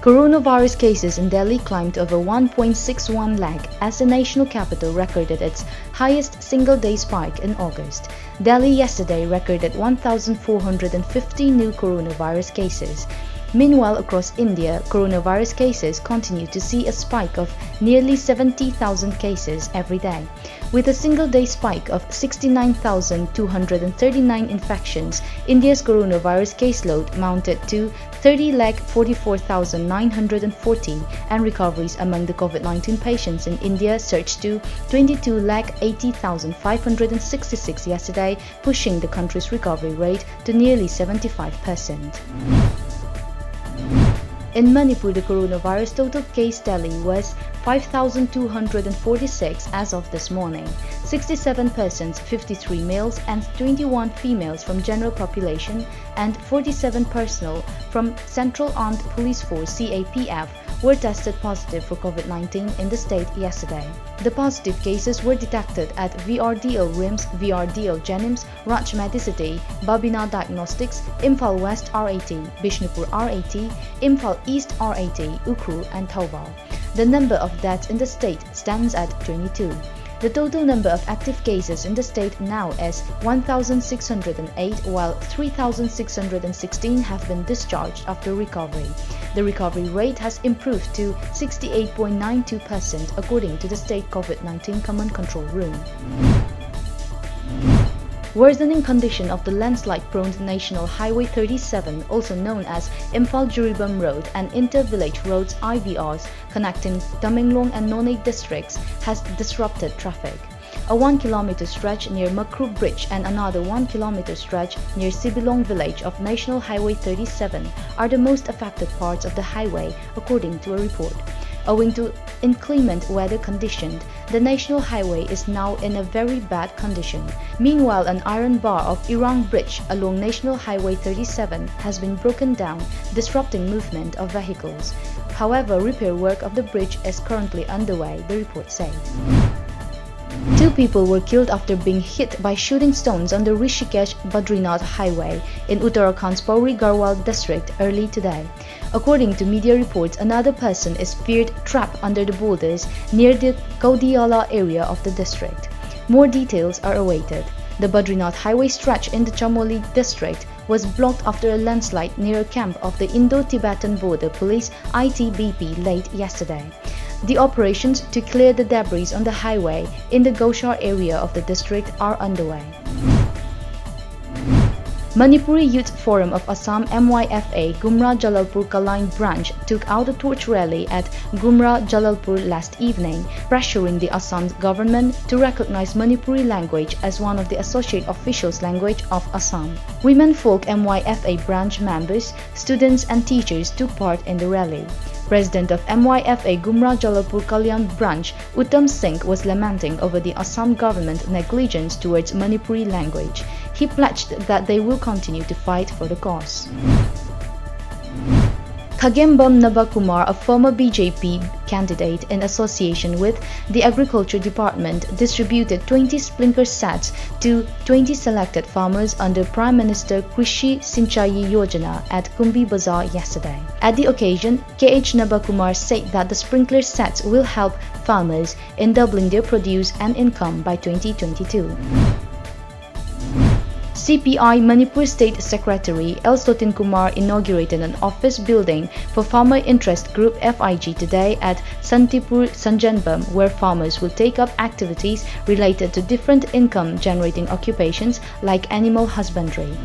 Coronavirus cases in Delhi climbed over 1.61 lakh as the national capital recorded its highest single-day spike in August. Delhi yesterday recorded 1,450 new coronavirus cases. Meanwhile, across India, coronavirus cases continue to see a spike of nearly 70,000 cases every day. With a single-day spike of 69,239 infections, India's coronavirus caseload mounted to 30,44,940 and recoveries among the COVID-19 patients in India surged to 22,80,566 yesterday, pushing the country's recovery rate to nearly 75%. In Manipur, the coronavirus total case tally was 5,246 as of this morning. 67 persons, 53 males and 21 females from general population and 47 personnel from Central Armed Police Force (CAPF) were tested positive for COVID-19 in the state yesterday. The positive cases were detected at VRDL RIMS, VRDL Jenims, Raj Medicity, Babina Diagnostics, Imphal West RAT, Bishnupur RAT, Imphal East RAT, Ukhrul and Thoubal. The number of deaths in the state stands at 22. The total number of active cases in the state now is 1,608, while 3,616 have been discharged after recovery. The recovery rate has improved to 68.92% according to the state COVID-19 Command Control Room. Worsening condition of the landslide-prone National Highway 37, also known as Imphal-Jiribam Road and Inter-Village Roads (IVRs) connecting Tamenglong and Nonay districts, has disrupted traffic. A 1-kilometer stretch near Makrub Bridge and another 1-kilometer stretch near Sibilong village of National Highway 37 are the most affected parts of the highway, according to a report. Owing to inclement weather conditions, the national highway is now in a very bad condition. Meanwhile, an iron bar of Irang Bridge along National Highway 37 has been broken down, disrupting movement of vehicles. However, repair work of the bridge is currently underway, the report said. 2 people were killed after being hit by shooting stones on the Rishikesh-Badrinath highway in Uttarakhand's PAURI Garhwal district early today. According to media reports, another person is feared trapped under the boulders near the Kaudiala area of the district. More details are awaited. The Badrinath highway stretch in the Chamoli district was blocked after a landslide near a camp of the Indo-Tibetan Border Police (ITBP) late yesterday. The operations to clear the debris on the highway in the Gaushar area of the district are underway. Manipuri Youth Forum of Assam MYFA Gumra Jalalpur Kalain branch took out a torch rally at Gumra Jalalpur last evening, pressuring the Assam government to recognize Manipuri language as one of the associate officials language of Assam. Women Folk MYFA branch members, students and teachers took part in the rally. President of MYFA Gumra Jalalpur Kalyan branch, Uttam Singh, was lamenting over the Assam government negligence towards Manipuri language. He pledged that they will continue to fight for the cause. Khagembam Nabakumar, a former BJP candidate in association with the Agriculture Department, distributed 20 sprinkler sets to 20 selected farmers under Prime Minister Krishi Sinchayi Yojana at Kumbi Bazaar yesterday. At the occasion, KH Nabakumar said that the sprinkler sets will help farmers in doubling their produce and income by 2022. CPI Manipur State Secretary L. Sotin Kumar inaugurated an office building for Farmer Interest Group (FIG) today at Santipur, Sanjanbam, where farmers will take up activities related to different income-generating occupations like animal husbandry.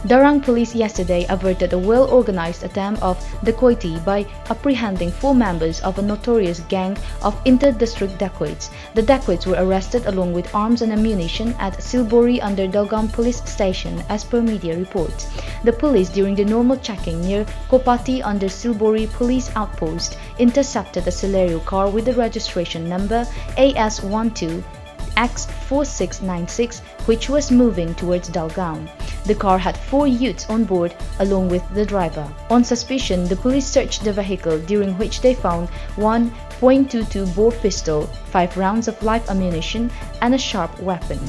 Darang police yesterday averted a well-organized attempt of dacoity by apprehending 4 members of a notorious gang of inter-district dacoits. The dacoits were arrested along with arms and ammunition at Silbori under Dalgam police station, as per media reports. The police, during the normal checking near Kopati under Silbori police outpost, intercepted a Celerio car with the registration number AS12X4696, which was moving towards Dalgaon. The car had 4 youths on board along with the driver. On suspicion, the police searched the vehicle, during which they found one .22 bore pistol, 5 rounds of live ammunition, and a sharp weapon.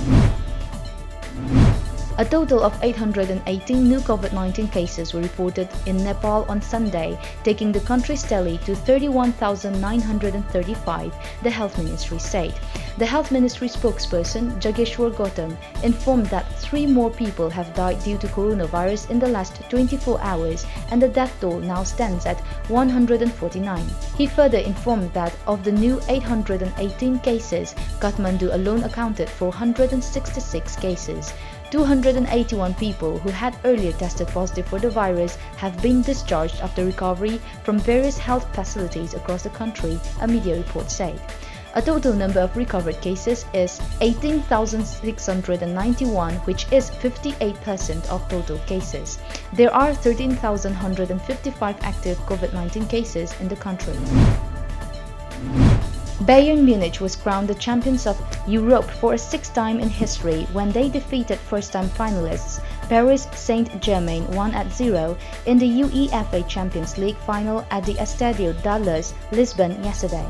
A total of 818 new COVID-19 cases were reported in Nepal on Sunday, taking the country's tally to 31,935, the Health Ministry said. The Health Ministry spokesperson, Jageshwar Gautam, informed that 3 more people have died due to coronavirus in the last 24 hours and the death toll now stands at 149. He further informed that of the new 818 cases, Kathmandu alone accounted for 166 cases. 281 people who had earlier tested positive for the virus have been discharged after recovery from various health facilities across the country, a media report said. A total number of recovered cases is 18,691, which is 58% of total cases. There are 13,155 active COVID-19 cases in the country. Bayern Munich was crowned the champions of Europe for a 6th time in history when they defeated first-time finalists Paris Saint-Germain 1-0 in the UEFA Champions League final at the Estadio da Luz, Lisbon yesterday.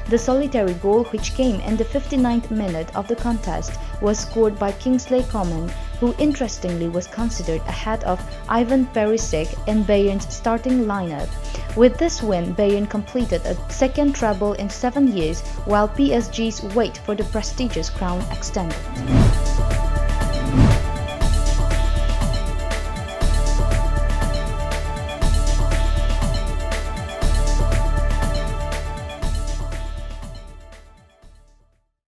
The solitary goal, which came in the 59th minute of the contest, was scored by Kingsley Coman, who interestingly was considered ahead of Ivan Perisic in Bayern's starting lineup. With this win, Bayern completed a second treble in 7 years, while PSG's wait for the prestigious crown extended.